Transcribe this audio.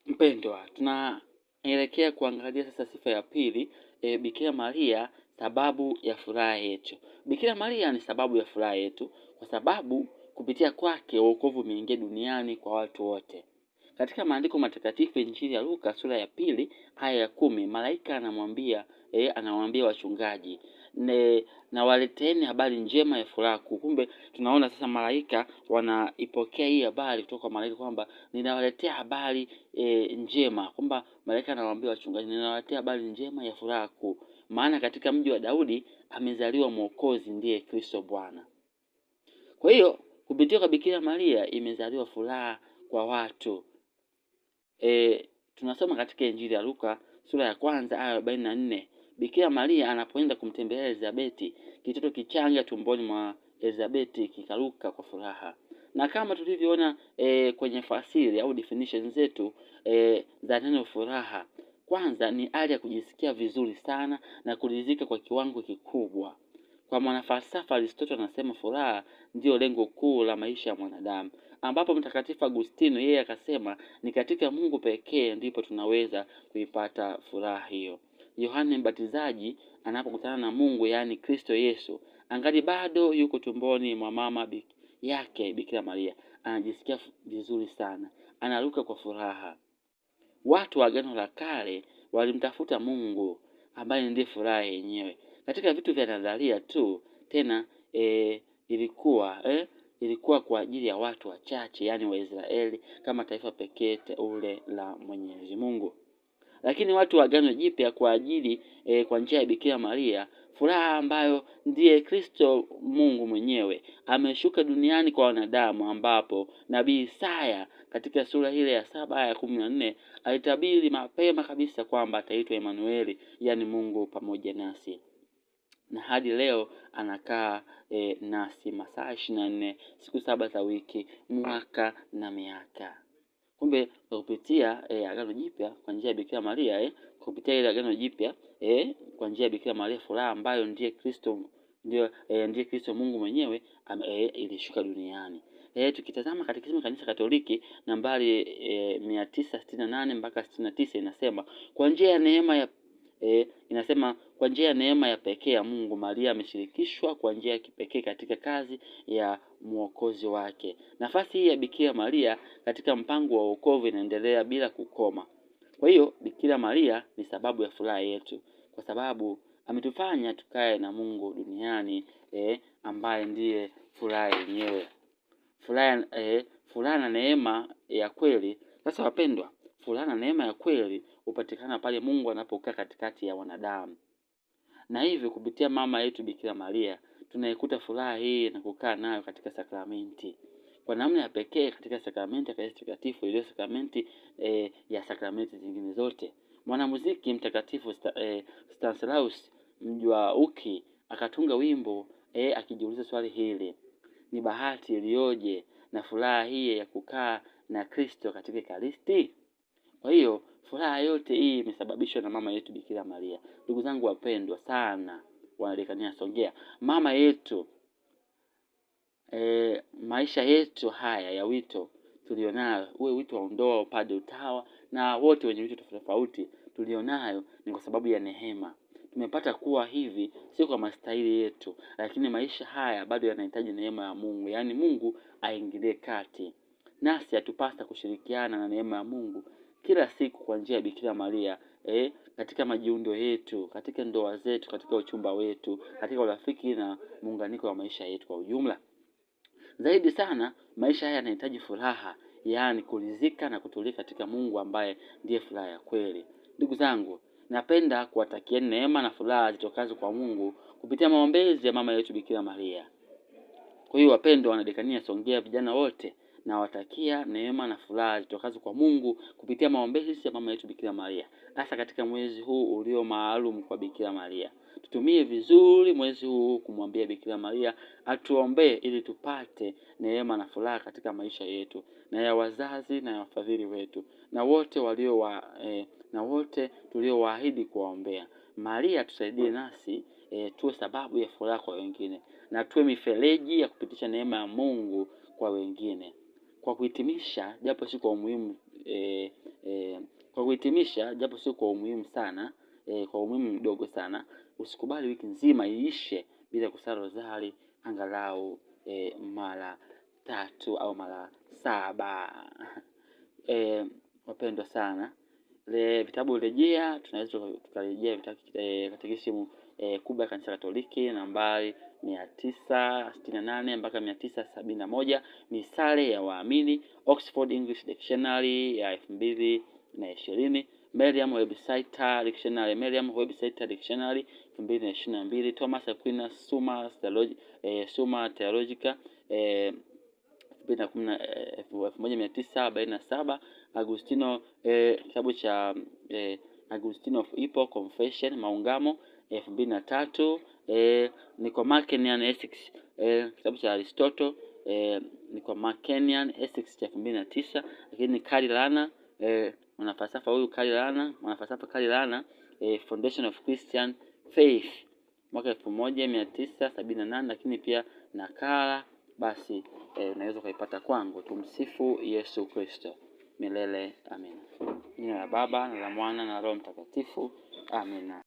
Mpendwa, tunaelekea kuangalia sasa sifa ya pili, Bikira Maria sababu ya furaha yetu. Bikira Maria ni sababu ya furaha yetu kwa sababu kupitia kwake wokovu umeingia duniani kwa watu wote. Katika maandiko matakatifu Injili ya Luka sura ya 2 aya ya 10, malaika anawaambia wachungaji na waleteni habari njema ya furaha. Kumbe tunaona sasa malaika wanaipokea hii habari kutoka kwa malaika kwamba ninawaletea habari njema, kwamba malaika anawaambia wachungaji, ninawaletea habari njema ya furaha kuu, maana katika mji wa Daudi amezaliwa Mwokozi, ndiye Kristo Bwana. Kwa hiyo kupitia kwa Bikira Maria imezaliwa furaha kwa watu. Tunasoma katika Injili ya Luka sura ya 1 aya 44, Bikira Maria anapoenda kumtembelea Elizabeti, kitoto kichanga tumboni mwa Elizabeti kikaruka kwa furaha. Na kama tulivyoona kwenye fasiri au definition zetu za neno furaha, kwanza ni hali ya kujisikia vizuri sana na kuridhika kwa kiwango kikubwa. Kwa mwanafalsafa Aristotle anasema furaha ndio lengo kuu la maisha ya mwanadamu, ambapo Mtakatifu Agustino yeye akasema ni katika Mungu pekee ndipo tunaweza kuipata furaha hiyo. Yohane Mbatizaji anapokutana na Mungu, yaani Kristo Yesu, angali bado yuko tumboni mwa mama yake Bikira Maria, anajisikia vizuri sana, anaruka kwa furaha. Watu wa Agano la Kale walimtafuta Mungu ambaye ndiye furaha yenyewe. Katika vitu vya nadharia tu, tena ilikuwa kwa ajili ya watu wachache, yaani Waisraeli, kama taifa pekee teule la Mwenyezi Mungu. Lakini watu wa Agano Jipya kwa ajili kwa njia ya Bikira Maria, furaha ambayo ndiye Kristo Mungu mwenyewe ameshuka duniani kwa wanadamu, ambapo Nabii Isaya katika sura ile ya 7 aya 14 alitabiri mapema kabisa kwamba ataitwa Emanueli, yaani Mungu pamoja nasi. Na hadi leo anakaa nasi masaa 24, siku 7 za wiki, mwaka na miaka. Kumbe kupitia Agano Jipya kwa njia ya Bikira Maria, kupitia ile Agano Jipya kwa njia ya Bikira Maria, furaha ambayo ndiye Kristo Mungu mwenyewe ilishuka duniani. Tukitazama katika Kanisa Katoliki nambari 968 mpaka 69 inasema kwa njia ya neema ya pekee ya Mungu, Maria ameshirikishwa kwa njia ya kipekee katika kazi ya Mwokozi wake. Nafasi hii ya Bikira Maria katika mpango wa wokovu inaendelea bila kukoma. Kwa hiyo Bikira Maria ni sababu ya furaha yetu, kwa sababu ametufanya tukae na Mungu duniani ambaye ndiye furaha yenyewe. Furaha na neema ya kweli. Sasa wapendwa, furaha na neema ya kweli hupatikana pale Mungu anapokaa katikati ya wanadamu. Na hivyo kupitia mama yetu Bikira Maria tunaikuta furaha hii na kukaa nayo katika sakramenti. Kwa namna ya pekee katika sakramenti ya Ekaristi Takatifu, iliyo sakramenti ya sakramenti zingine zote. Mwanamuziki mtakatifu Stanislaus Mjwauki akatunga wimbo akijiuliza swali hili: ni bahati iliyoje na furaha hii ya kukaa na Kristo katika Ekaristi. Kwa hiyo furaha yote hii imesababishwa na mama yetu Bikira Maria. Ndugu zangu wapendwa sana, wanadekania Songea, mama yetu, maisha yetu haya ya wito tulionayo, uwe wito wa ndoa, upadre, utawa na wote wenye wito tofauti tulionayo, ni kwa sababu ya neema. Tumepata kuwa hivi sio kwa mastahili yetu, lakini maisha haya bado yanahitaji neema ya Mungu, yaani Mungu aingilie kati. Nasi atupasa kushirikiana na neema ya Mungu kila siku kwa njia ya Bikira Maria, katika majiundo yetu, katika ndoa zetu, katika uchumba wetu, katika urafiki na muunganiko wa maisha yetu kwa ujumla. Zaidi sana maisha haya yanahitaji furaha, yaani kuridhika na kutulika katika Mungu ambaye ndiye furaha ya kweli. Ndugu zangu, napenda kuwatakia neema na furaha zitokazo kwa Mungu kupitia maombezi ya mama yetu Bikira Maria. Kwa hiyo wapendwa wanadekania Songea, vijana wote, na watakia neema na furaha zitokazo kwa Mungu kupitia maombezi ya mama yetu Bikira Maria, hasa katika mwezi huu ulio maalum kwa Bikira Maria. Tutumie vizuri mwezi huu kumwambia Bikira Maria atuombee ili tupate neema na furaha katika maisha yetu na ya wazazi na ya wafadhili wetu na wote tuliowaahidi kuwaombea. Maria tusaidie nasi tuwe sababu ya furaha kwa wengine na tuwe mifereji ya kupitisha neema ya Mungu kwa wengine. Kwa kuhitimisha, japo si kwa umuhimu kuhitimisha, japo sio kwa umuhimu sana, kwa umuhimu mdogo sana, usikubali wiki nzima iishe bila kusali rozari angalau mara 3 au mara 7. Wapendwa sana, vitabu rejea, tunaweza tukarejea katekisimu kubwa ya Kanisa Katoliki nambari 968 mpaka 971, misale ya waamini, Oxford English Dictionary ya 2020, Merriam Webster Dictionary, Merriam Webster Dictionary 2022, Thomas Aquinas Summa Theologica 1947, Agustino kitabu cha Agustino of Hippo Confession Maungamo 2003, Nicomachean Ethics kitabu cha Aristotle Nicomachean Ethics cha 2009. Lakini Karl Rahner mwanafalsafa Karl Rahner Foundation of Christian Faith mwaka 1978, lakini pia nakala basi unaweza kuipata kwangu. Tumsifu Yesu Kristo milele. Amina. Jina la Baba na la Mwana na Roho Mtakatifu. Amina.